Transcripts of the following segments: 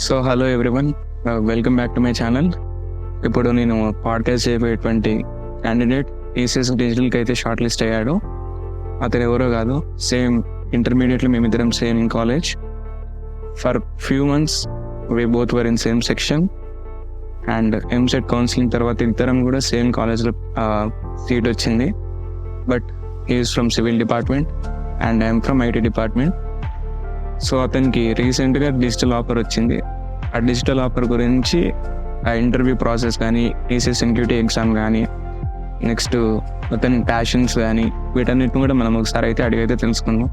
So hello everyone, welcome back to my channel. ఇప్పుడు నేను podcast చేయబోయేటువంటి candidate ECS డిజిటల్కి అయితే short list అయ్యాడు. అతను ఎవరో కాదు, సేమ్ ఇంటర్మీడియట్లో మేమిద్దరం same in college. For few months we both were in same section and EAMCET counselling తర్వాత ఇద్దరం కూడా సేమ్ కాలేజ్లో సీట్ వచ్చింది. But he's from civil department and I'm from IT department. So అతనికి రీసెంట్గా డిజిటల్ ఆఫర్ వచ్చింది. ఆ డిజిటల్ ఆఫర్ గురించి ఆ ఇంటర్వ్యూ ప్రాసెస్ కానీ, ఈసీఎస్ ఎన్క్యూటీ ఎగ్జామ్ కానీ, నెక్స్ట్ అతని ప్యాషన్స్ కానీ, వీటన్నిటిని కూడా మనం ఒకసారి అయితే అడిగైతే తెలుసుకుందాం.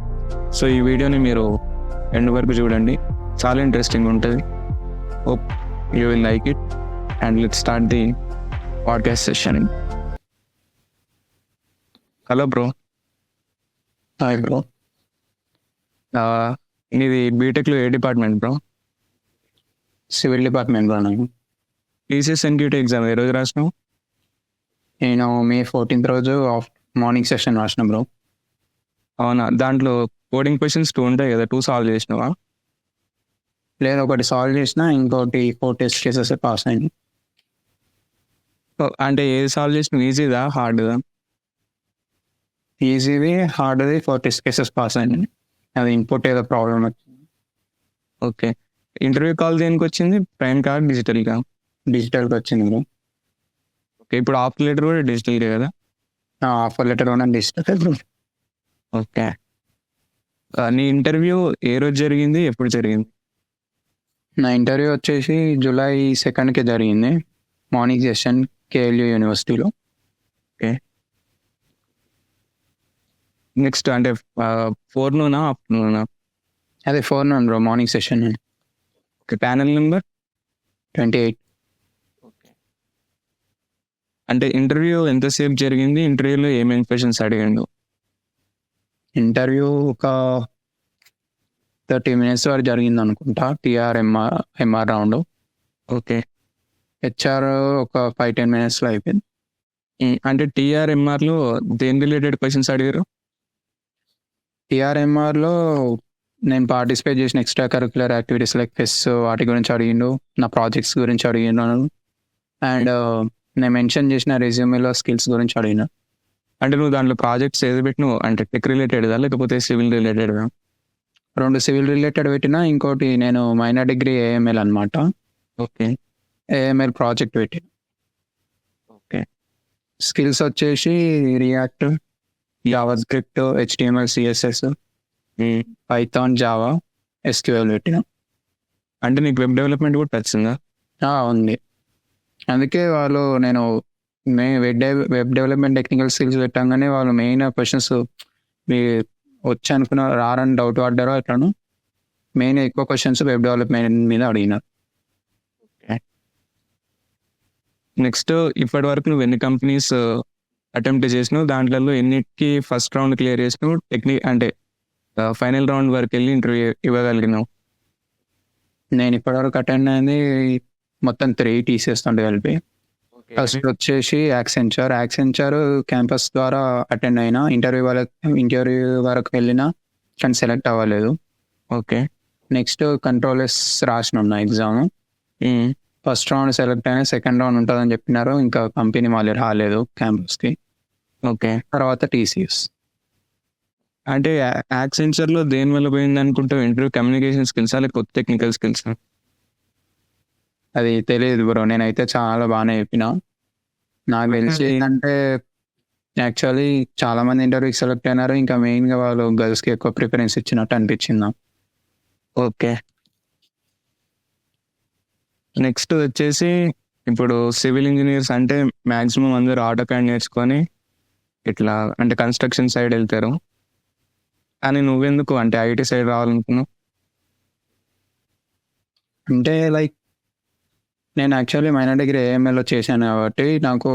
సో ఈ వీడియోని మీరు ఎండ్ వరకు చూడండి, చాలా ఇంట్రెస్టింగ్ ఉంటుంది. Hope you will like it and let's start the podcast session. Hello bro. Hi bro. ఇది బీటెక్లో ఏ department bro? Civil department bro. నేను ఈసీఎస్ ఎన్క్యూటీ ఎగ్జామ్ ఏ రోజు రాసినావు? నేను మే 14th రోజు మార్నింగ్ సెషన్ రాసిన బ్రో. అవునా? దాంట్లో కోడింగ్ క్వశ్చన్స్ 2 ఉంటాయి కదా, 2 సాల్వ్ చేసినావా? లేదు, ఒకటి సాల్వ్ చేసిన, ఇంకోటి 4 టెస్ట్ కేసెస్ పాస్ అయింది. అంటే ఏది సాల్వ్ చేసినావు, ఈజీదా హార్డ్దా? ఈజీవి, హార్డ్ది 4 టెస్ట్ కేసెస్ పాస్ అయింది. అది ఇన్పుట్ ఏదో ప్రాబ్లం వచ్చింది. ఓకే. ఇంటర్వ్యూ కాల్ దేనికి వచ్చింది? ప్రైమ్ కార్డ్ డిజిటల్గా? డిజిటల్కి వచ్చింది బ్రో. ఓకే. ఇప్పుడు ఆఫర్ లెటర్ కూడా డిజిటల్గా కదా? ఆఫర్ లెటర్ కూడా డిజిటల్ బ్రో. ఓకే. నీ ఇంటర్వ్యూ ఏ రోజు జరిగింది, ఎప్పుడు జరిగింది? నా ఇంటర్వ్యూ వచ్చేసి జూలై 2nd జరిగింది, మార్నింగ్ సెషన్ కేఎల్యూ యూనివర్సిటీలో. ఓకే. నెక్స్ట్ అంటే ఫోర్నూనా ఆఫ్టర్నూనా? అదే 4 bro, morning session. Okay. Panel number 28. Okay. అంటే ఇంటర్వ్యూ ఎంతసేపు జరిగింది? ఇంటర్వ్యూలో ఏమేమి క్వశ్చన్స్ అడిగాడు? ఇంటర్వ్యూ ఒక 30 minutes వరకు జరిగింది అనుకుంటా. MR round. ఓకే. హెచ్ఆర్ ఒక 5-10 minutesలో అయిపోయింది. అంటే టీఆర్ఎంఆర్లో దేని రిలేటెడ్ క్వశ్చన్స్ అడిగారు? టీఆర్ఎంఆర్లో నేను పార్టిసిపేట్ చేసిన ఎక్స్ట్రా కరిక్యులర్ యాక్టివిటీస్ లైక్ ఫెస్, వాటి గురించి అడిగిండు. నా ప్రాజెక్ట్స్ గురించి అడిగినాను. అండ్ నేను మెన్షన్ చేసిన రెజ్యూమేలో స్కిల్స్ గురించి అడిగినా. అంటే నువ్వు దాంట్లో ప్రాజెక్ట్స్ ఏది పెట్టినావు? అంటే టెక్ రిలేటెడ్దా లేకపోతే సివిల్ రిలేటెడ్దా? 2 సివిల్ రిలేటెడ్ పెట్టినా, ఇంకోటి నేను మైనర్ డిగ్రీ ఏఎంఎల్ అనమాట. ఓకే. ఏఎంఎల్ ప్రాజెక్ట్ పెట్టిన. ఓకే. స్కిల్స్ వచ్చేసి react, Java script, HTML, CSS, Python, Java, SQL పెట్టిన. అంటే నీకు వెబ్ డెవలప్మెంట్ కూడా వచ్చిందా? ఉంది. అందుకే వాళ్ళు నేను వెబ్ డెవలప్మెంట్ టెక్నికల్ స్కిల్స్ పెట్టంగానే వాళ్ళు మెయిన్ క్వశ్చన్స్ మీ వచ్చి అనుకున్న రారని డౌట్ పడ్డారో అట్లను మెయిన్ ఎక్కువ క్వశ్చన్స్ వెబ్ డెవలప్మెంట్ మీద అడిగినారు. నెక్స్ట్, ఇప్పటి వరకు నువ్వు ఎన్ని కంపెనీస్ అటెంప్ట్ చేసినావు? దాంట్లో ఎన్నిటికి ఫస్ట్ రౌండ్ క్లియర్ చేసినావు? అంటే ఫైనల్ రౌండ్ వరకు వెళ్ళి ఇంటర్వ్యూ ఇవ్వగలిగినావు? నేను ఇప్పటివరకు అటెండ్ అయింది మొత్తం 3 TCS కలిపి. ఫస్ట్ వచ్చేసి యాక్సెంచర్ క్యాంపస్ ద్వారా అటెండ్ అయినా. ఇంటర్వ్యూ వరకు వెళ్ళినా కానీ సెలెక్ట్ అవ్వలేదు. ఓకే. నెక్స్ట్ కంట్రోలర్స్ రాసిన ఎగ్జామ్. ఫస్ట్ రౌండ్ సెలెక్ట్ అయినా, సెకండ్ రౌండ్ ఉంటుందని చెప్పినారు. ఇంకా కంపెనీ మళ్ళీ రాలేదు క్యాంపస్కి. ఓకే. తర్వాత TCS. అంటే యాక్సెంచర్లో దేని వల్ల పోయింది అనుకుంటావు? ఇంటర్వ్యూ కమ్యూనికేషన్ స్కిల్సా లేకపోతే టెక్నికల్ స్కిల్సా? అది తెలియదు బ్రో, నేనైతే చాలా బాగానే చెప్పిన. నాకు తెలిసి ఏంటంటే యాక్చువల్లీ చాలా మంది ఇంటర్వ్యూకి సెలెక్ట్ అయినారు. ఇంకా మెయిన్గా వాళ్ళు గర్ల్స్కి ఎక్కువ ప్రిఫరెన్స్ ఇచ్చినట్టు అనిపించింది నాకు. ఓకే. నెక్స్ట్ వచ్చేసి ఇప్పుడు సివిల్ ఇంజనీర్స్ అంటే మ్యాక్సిమం అందరూ ఆటోకాడ్ నేర్చుకొని ఇట్లా అంటే కన్స్ట్రక్షన్ సైడ్ వెళ్తారు. కానీ నువ్వెందుకు అంటే ఐటీ సైడ్ రావాలనుకున్నావు? అంటే లైక్ నేను యాక్చువల్లీ మైనర్ డిగ్రీ ఏఎంఎల్లో చేశాను కాబట్టి నాకు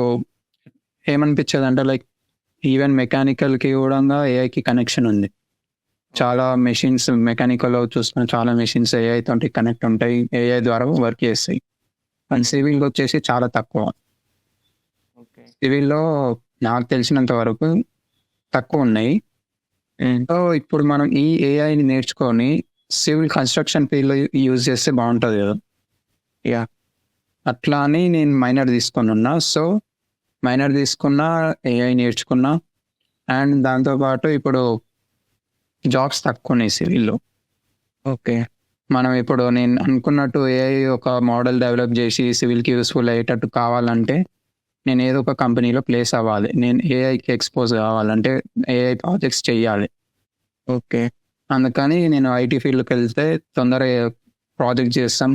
ఏమనిపించేది అంటే లైక్ ఈవెన్ మెకానికల్కి కూడా ఏఐకి కనెక్షన్ ఉంది. చాలా మెషిన్స్ మెకానికల్లో చూసుకున్న చాలా మెషిన్స్ ఏఐ తోటి కనెక్ట్ ఉంటాయి, ఏఐ ద్వారా వర్క్ చేస్తాయి. అండ్ సివిల్కి వచ్చేసి చాలా తక్కువ. సివిల్లో నాకు తెలిసినంత వరకు తక్కువ ఉన్నాయి. సో ఇప్పుడు మనం ఈ ఏఐని నేర్చుకొని సివిల్ కన్స్ట్రక్షన్ ఫీల్డ్లో యూజ్ చేస్తే బాగుంటుంది కదా. యా. అట్లా అని నేను మైనర్ తీసుకొని ఉన్నా. సో మైనర్ తీసుకున్నా, ఏఐ నేర్చుకున్నా, అండ్ దాంతోపాటు ఇప్పుడు జాబ్స్ తక్కువ ఉన్నాయి సివిల్లో. ఓకే. మనం ఇప్పుడు నేను అనుకున్నట్టు ఏఐ ఒక మోడల్ డెవలప్ చేసి సివిల్కి యూస్ఫుల్ అయ్యేటట్టు కావాలంటే నేను ఏదో ఒక కంపెనీలో ప్లేస్ అవ్వాలి. నేను ఏఐకి ఎక్స్పోజ్ కావాలంటే ఏఐ ప్రాజెక్ట్స్ చేయాలి. ఓకే. అందుకని నేను ఐటీ ఫీల్డ్కి వెళ్తే తొందరగా ప్రాజెక్ట్ చేస్తాం.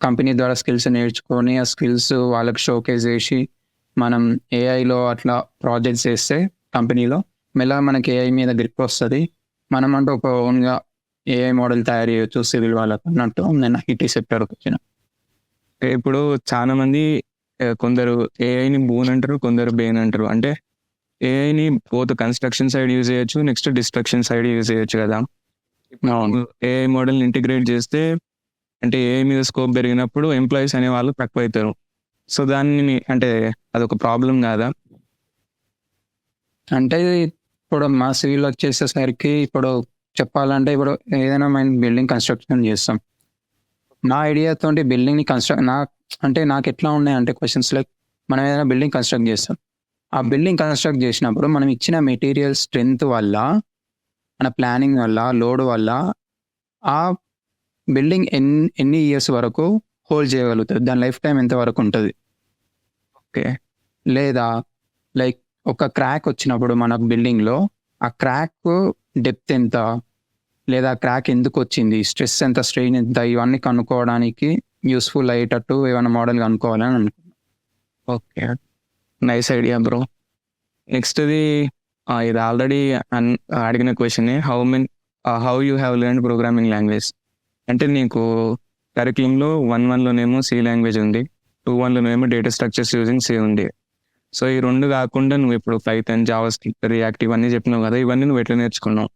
కంపెనీ ద్వారా స్కిల్స్ నేర్చుకొని ఆ స్కిల్స్ వాళ్ళకి షోకేస్ చేసి మనం ఏఐలో అట్లా ప్రాజెక్ట్స్ చేస్తే కంపెనీలో మెల్లగా మనకి ఏఐ మీద గ్రిప్ వస్తుంది. మనం అంటే ఒక ఓన్గా ఏఐ మోడల్ తయారు చేయొచ్చు సివిల్ వాళ్ళకు అన్నట్టు నేను ఐటీ సెక్టర్కి వచ్చిన. ఇప్పుడు చాలా మంది కొందరు ఏఐని బూన్ అంటారు, కొందరు బేన్ అంటారు. అంటే ఏఐని పోత్ కన్స్ట్రక్షన్ సైడ్ యూజ్ చేయొచ్చు, నెక్స్ట్ డిస్ట్రక్షన్ సైడ్ యూజ్ చేయొచ్చు కదా. ఏఐ మోడల్ని ఇంటిగ్రేట్ చేస్తే అంటే ఏఐ మీద స్కోప్ పెరిగినప్పుడు ఎంప్లాయీస్ అనే వాళ్ళు తక్కువ అవుతారు. సో దాన్ని అంటే అదొక ప్రాబ్లం కాదా? అంటే ఇప్పుడు మా సివిల్ వచ్చేసేసరికి ఇప్పుడు చెప్పాలంటే ఇప్పుడు ఏదైనా మేము బిల్డింగ్ కన్స్ట్రక్షన్ చేస్తాం. నా ఐడియాతో బిల్డింగ్ని నాకు ఎట్లా ఉన్నాయంటే క్వశ్చన్స్ లైక్ మనం ఏదైనా బిల్డింగ్ కన్స్ట్రక్ట్ చేస్తాం. ఆ బిల్డింగ్ కన్స్ట్రక్ట్ చేసినప్పుడు మనం ఇచ్చిన మెటీరియల్ స్ట్రెంత్ వల్ల, మన ప్లానింగ్ వల్ల, లోడ్ వల్ల ఆ బిల్డింగ్ ఎన్ని ఇయర్స్ వరకు హోల్డ్ చేయగలుగుతుంది, దాని లైఫ్ టైం ఎంత వరకు ఉంటుంది. ఓకే. లేదా లైక్ ఒక క్రాక్ వచ్చినప్పుడు మన బిల్డింగ్లో ఆ క్రాక్ డెప్త్ ఎంత, లేదా క్రాక్ ఎందుకు వచ్చింది, స్ట్రెస్ ఎంత, స్ట్రెయిన్ ఎంత, ఇవన్నీ కనుక్కోవడానికి యూస్ఫుల్ అయ్యేటట్టు ఏమైనా మోడల్ కనుక్కోవాలని అనుకున్నాను. Okay, nice idea bro. Next ఇది ఆల్రెడీ అడిగిన question, how you have learn programming language. అంటే నీకు కరికులంలో 1.1లోనేమో సి లాంగ్వేజ్ ఉంది, 2.1లోనేమో డేటా స్ట్రక్చర్స్ యూజింగ్ సి ఉంది. సో ఈ రెండు కాకుండా నువ్వు ఇప్పుడు పైథాన్, జావాస్క్రిప్ట్, రియాక్ట్ ఇవన్నీ చెప్పినావు కదా, ఇవన్నీ నువ్వు ఎట్లా నేర్చుకున్నావు?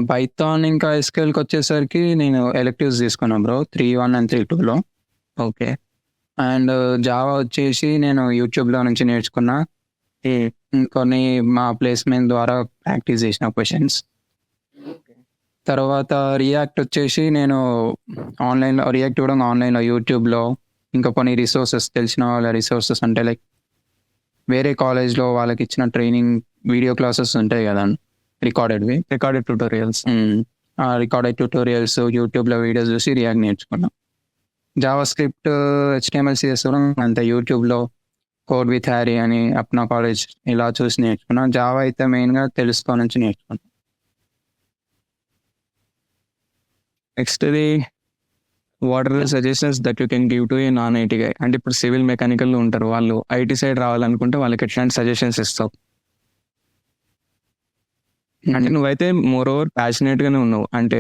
పైథాన్ ఇంకా ఎస్క్యూఎల్కి వచ్చేసరికి నేను ఎలెక్టివ్స్ తీసుకున్నాను బ్రో, 3.1 and 3.2లో. ఓకే. అండ్ జావా వచ్చేసి నేను యూట్యూబ్లో నుంచి నేర్చుకున్నా, కొన్ని మా ప్లేస్మెంట్ ద్వారా ప్రాక్టీస్ చేసిన క్వశ్చన్స్. తర్వాత రియాక్ట్ వచ్చేసి నేను ఆన్లైన్లో రియాక్ట్ కూడా ఆన్లైన్లో యూట్యూబ్లో ఇంకా కొన్ని రిసోర్సెస్, తెలిసిన వాళ్ళ రిసోర్సెస్ అంటే లైక్ వేరే కాలేజ్లో వాళ్ళకి ఇచ్చిన ట్రైనింగ్ వీడియో క్లాసెస్ ఉంటాయి కదా, రికార్డెడ్ ట్యూటోరియల్స్. ఆ రికార్డెడ్ ట్యూటోరియల్స్ యూట్యూబ్లో వీడియోస్ చూసి రియాక్ట్ నేర్చుకున్నాం. జావా స్క్రిప్ట్, HTML, CSS కూడా అంతే యూట్యూబ్లో కోడ్ విత్ హ్యారీ అని అప్నా కాలేజ్ ఇలా చూసి నేర్చుకున్నాం. జావా అయితే మెయిన్గా తెలుసుకో నుంచి నేర్చుకున్నాం. నెక్స్ట్ ఇది what are the suggestions that you can give to a non IT guy. అంటే ఇప్పుడు సివిల్ మెకానికల్లో ఉంటారు వాళ్ళు, ఐటీ సైడ్ రావాలనుకుంటే వాళ్ళకి ఎట్లాంటి సజెషన్స్ ఇస్తావు? అంటే నువ్వైతే మోర్ ఓవర్ ప్యాషనేట్గానే ఉన్నావు, అంటే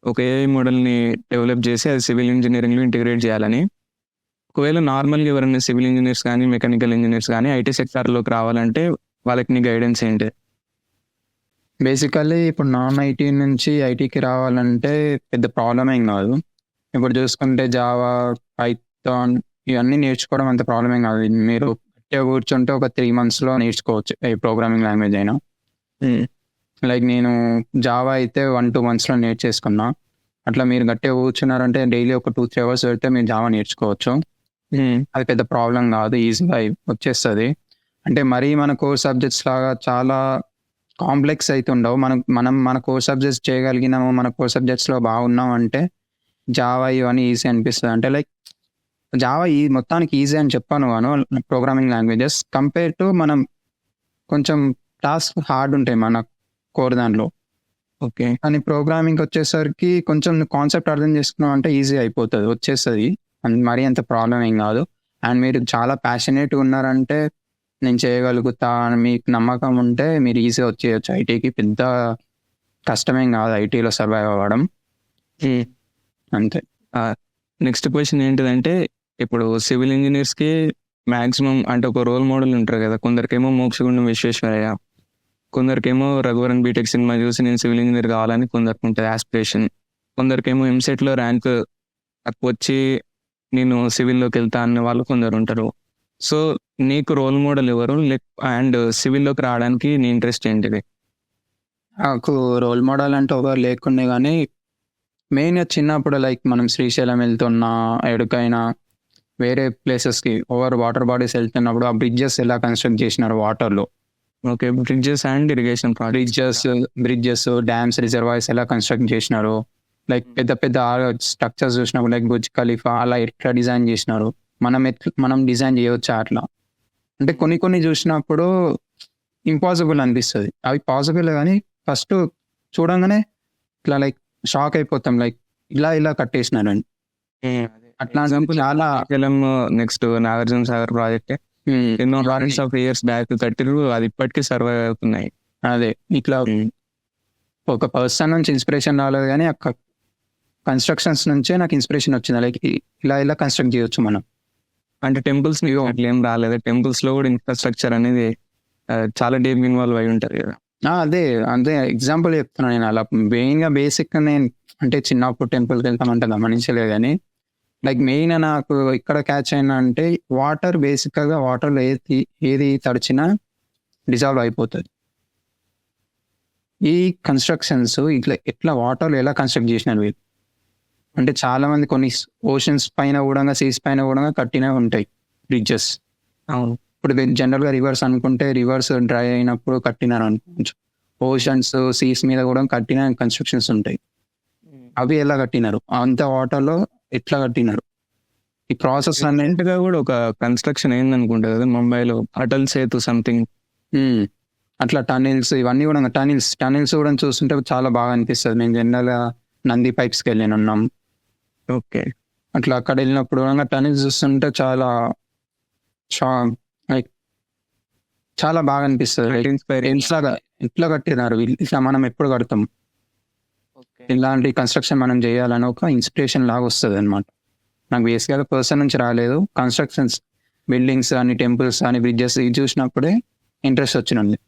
ఒక ఏఐ మోడల్ని డెవలప్ చేసి అది సివిల్ ఇంజనీరింగ్లో ఇంటిగ్రేట్ చేయాలని. ఒకవేళ నార్మల్గా ఎవరైనా సివిల్ ఇంజనీర్స్ కానీ, మెకానికల్ ఇంజనీర్స్ కానీ ఐటీ సెక్టార్లోకి రావాలంటే వాళ్ళకి నీ గైడెన్స్ ఏంటి? బేసికల్లీ ఇప్పుడు నాన్ ఐటీ నుంచి ఐటీకి రావాలంటే పెద్ద ప్రాబ్లం ఏం కాదు. ఇప్పుడు చూసుకుంటే జావా, పైథాన్ ఇవన్నీ నేర్చుకోవడం అంత ప్రాబ్లం ఏం కాదు. మీరు గట్టిగా కూర్చుంటే ఒక 3 monthsలో నేర్చుకోవచ్చు ఏ ప్రోగ్రామింగ్ లాంగ్వేజ్ అయినా. లైక్ నేను జావా అయితే 1-2 monthsలో నేర్చేసుకున్నా. అట్లా మీరు గట్టిగా కూర్చున్నారంటే డైలీ ఒక 2-3 hours పెడితే మీరు జావా నేర్చుకోవచ్చు. అది పెద్ద ప్రాబ్లం కాదు, ఈజీగా వచ్చేస్తుంది. అంటే మరీ మన కోర్ సబ్జెక్ట్స్ లాగా చాలా కాంప్లెక్స్ అయితే ఉండవు. మనం మన కోర్ సబ్జెక్ట్స్ చేయగలిగినాము, మన కోర్ సబ్జెక్ట్స్లో బాగున్నాం అంటే జావా ఇవన్నీ ఈజీ అనిపిస్తుంది. అంటే లైక్ జావా మొత్తానికి ఈజీ అని చెప్పాను గాను ప్రోగ్రామింగ్ లాంగ్వేజెస్ కంపేర్ టు మనం కొంచెం టాస్క్ హార్డ్ ఉంటాయి మన కోర్ దాంట్లో. ఓకే. కానీ ప్రోగ్రామింగ్ వచ్చేసరికి కొంచెం కాన్సెప్ట్ అర్థం చేసుకున్నాం అంటే ఈజీ అయిపోతుంది, వచ్చేస్తుంది. మరీ అంత ప్రాబ్లం ఏం కాదు. అండ్ మీరు చాలా ప్యాషనేట్గా ఉన్నారంటే నేను చేయగలుగుతా అని మీకు నమ్మకం ఉంటే మీరు ఈజీగా వచ్చేయచ్చు ఐటీకి. పెద్ద కష్టమేం కాదు ఐటీలో సర్వైవ్ అవ్వడం, అంతే. నెక్స్ట్ క్వశ్చన్ ఏంటిదంటే, ఇప్పుడు సివిల్ ఇంజనీర్స్కి మ్యాక్సిమం అంటే ఒక రోల్ మోడల్ ఉంటారు కదా. కొందరికేమో మోక్షగుండం విశ్వేశ్వరయ్య, కొందరికేమో రఘువరన్ బీటెక్ సినిమా చూసి నేను సివిల్ ఇంజనీర్ కావాలని కొందరికి ఉంటుంది ఆస్పిరేషన్. కొందరికేమో ఎంసెట్లో ర్యాంక్ తక్కువ వచ్చి నేను సివిల్లోకి వెళ్తా అనే వాళ్ళు కొందరు ఉంటారు. సో నీకు రోల్ మోడల్ ఎవరు, అండ్ సివిల్లోకి రావడానికి నీ ఇంట్రెస్ట్ ఏంటిది? నాకు రోల్ మోడల్ అంటే ఒకరు లేకుండే కానీ మెయిన్గా చిన్నప్పుడు లైక్ మనం శ్రీశైలం వెళ్తున్నా ఎక్కడికైనా వేరే ప్లేసెస్కి ఓవర్ వాటర్ బాడీస్ వెళ్తున్నప్పుడు ఆ బ్రిడ్జెస్ ఎలా కన్స్ట్రక్ట్ చేసినారు వాటర్లో, okay, bridges and irrigation bridges dams reservoirs ఎలా కన్స్ట్రక్ట్ చేసినారు, లైక్ పెద్ద పెద్ద స్ట్రక్చర్స్ చూసినప్పుడు లైక్ బుర్జ్ ఖలీఫా అలా ఎట్లా డిజైన్ చేసినారు, మనం డిజైన్ చేయవచ్చా అట్లా. అంటే కొన్ని చూసినప్పుడు ఇంపాసిబుల్ అనిపిస్తుంది, అవి పాసిబుల్ కానీ ఫస్ట్ చూడంగానే ఇట్లా లైక్ షాక్ అయిపోతాం, లైక్ ఇలా కట్టేసినారని. అట్లా చాలా నెక్స్ట్ నాగార్జున సాగర్ ప్రాజెక్ట్ ఎన్నో లారెన్స్ ఆఫ్ ఇయర్స్ బ్యాక్ కట్టిరు, అది ఇప్పటికీ సర్వైవ్ అవుతున్నాయి. అదే ఇట్లా ఒక పర్సన్ నుంచి ఇన్స్పిరేషన్ రాలేదు కానీ ఆ కన్స్ట్రక్షన్స్ నుంచే నాకు ఇన్స్పిరేషన్ వచ్చింది, లైక్ ఇలా కన్స్ట్రక్ట్ చేయొచ్చు మనం. అంటే టెంపుల్స్ అట్లా ఏం రాలేదు, టెంపుల్స్ లో కూడా ఇన్ఫ్రాస్ట్రక్చర్ అనేది చాలా డీప్ ఇన్వాల్వ్ అయి ఉంటది కదా. అదే ఎగ్జాంపుల్ చెప్తున్నాను నేను. అలా మెయిన్గా బేసిక్ నేను అంటే చిన్నప్పుడు టెంపుల్కి వెళ్తామంటే గమనించలేదు కానీ లైక్ మెయిన్ నాకు ఇక్కడ క్యాచ్ అయినా అంటే వాటర్ బేసిక్గా వాటర్లో ఏది తడిచినా డిజాల్వ్ అయిపోతుంది. ఈ కన్స్ట్రక్షన్స్ ఎట్లా వాటర్లో ఎలా కన్స్ట్రక్ట్ చేసినారు వీళ్ళు అంటే చాలా మంది కొన్ని ఓషన్స్ పైన కూడా సీస్ పైన కూడా కట్టినవి ఉంటాయి బ్రిడ్జెస్. అవును, ఇప్పుడు జనరల్గా రివర్స్ అనుకుంటే రివర్స్ డ్రై అయినప్పుడు కట్టినారు అనుకోవచ్చు. ఓషన్స్ సీస్ మీద కూడా కట్టిన కన్స్ట్రక్షన్స్ ఉంటాయి. అవి ఎలా కట్టినారు, అంత వాటర్లో ఎట్లా కట్టినారు, ఈ ప్రాసెస్ అన్నింటిగా కూడా ఒక కన్స్ట్రక్షన్ ఏందనుకుంటా కదా ముంబైలో అటల్ సేతు సంథింగ్. అట్లా టనిల్స్ ఇవన్నీ కూడా టనిల్స్ కూడా చూస్తుంటే చాలా బాగా అనిపిస్తుంది. నేను జనరల్గా నంది పైప్స్కి వెళ్ళాను ఉన్నాం. ఓకే, అట్లా అక్కడ వెళ్ళినప్పుడు టనిల్స్ చూస్తుంటే చాలా లైక్ చాలా బాగా అనిపిస్తుంది. ఎట్లా కట్టినారు ఇట్లా మనం ఎప్పుడు కడతాం, ఇలాంటి కన్స్ట్రక్షన్ మనం చేయాలని ఒక ఇన్స్పిరేషన్ లాగా వస్తుంది అనమాట. నాకు బేసిక్గా పర్సన్ నుంచి రాలేదు, కన్స్ట్రక్షన్స్ బిల్డింగ్స్ అని టెంపుల్స్ అని బ్రిడ్జెస్ ఇది చూసినప్పుడే ఇంట్రెస్ట్ వచ్చినండి.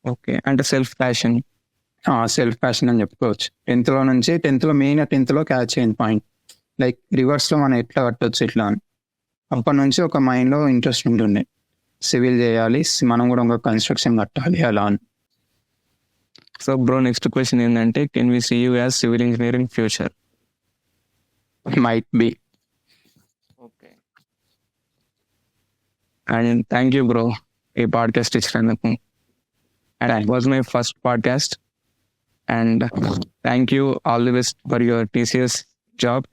ఓకే, అంటే సెల్ఫ్ ప్యాషన్ అని చెప్పుకోవచ్చు. 10th మెయిన్గా క్యాచ్ అయిన పాయింట్ లైక్ రివర్స్లో మనం ఎట్లా కట్టవచ్చు ఇట్లా అని. అప్పటి నుంచి ఒక మైండ్లో ఇంట్రెస్ట్ ఉంటుండే, సివిల్ చేయాలి మనం కూడా ఒక కన్స్ట్రక్షన్ కట్టాలి అలా అని. సో బ్రో నెక్స్ట్ క్వశ్చన్ ఏంటంటే, can we see you as civil engineer in future? Might be. Okay, and thank you bro ఈ పాడ్కాస్ట్ ఇచ్చినందుకు. And it was my first podcast and thank you, all the best for your TCS job.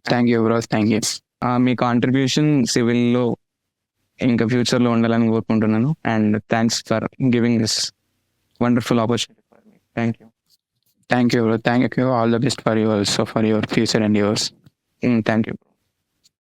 Thank you bro, thank you. మీ contribution సివిల్లో ఇంకా ఫ్యూచర్లో ఉండాలని కోరుకుంటున్నాను. And thanks for giving this wonderful opportunity for me. Thank you bro, thank you. All the best for you also, for your future endeavors. Thank you.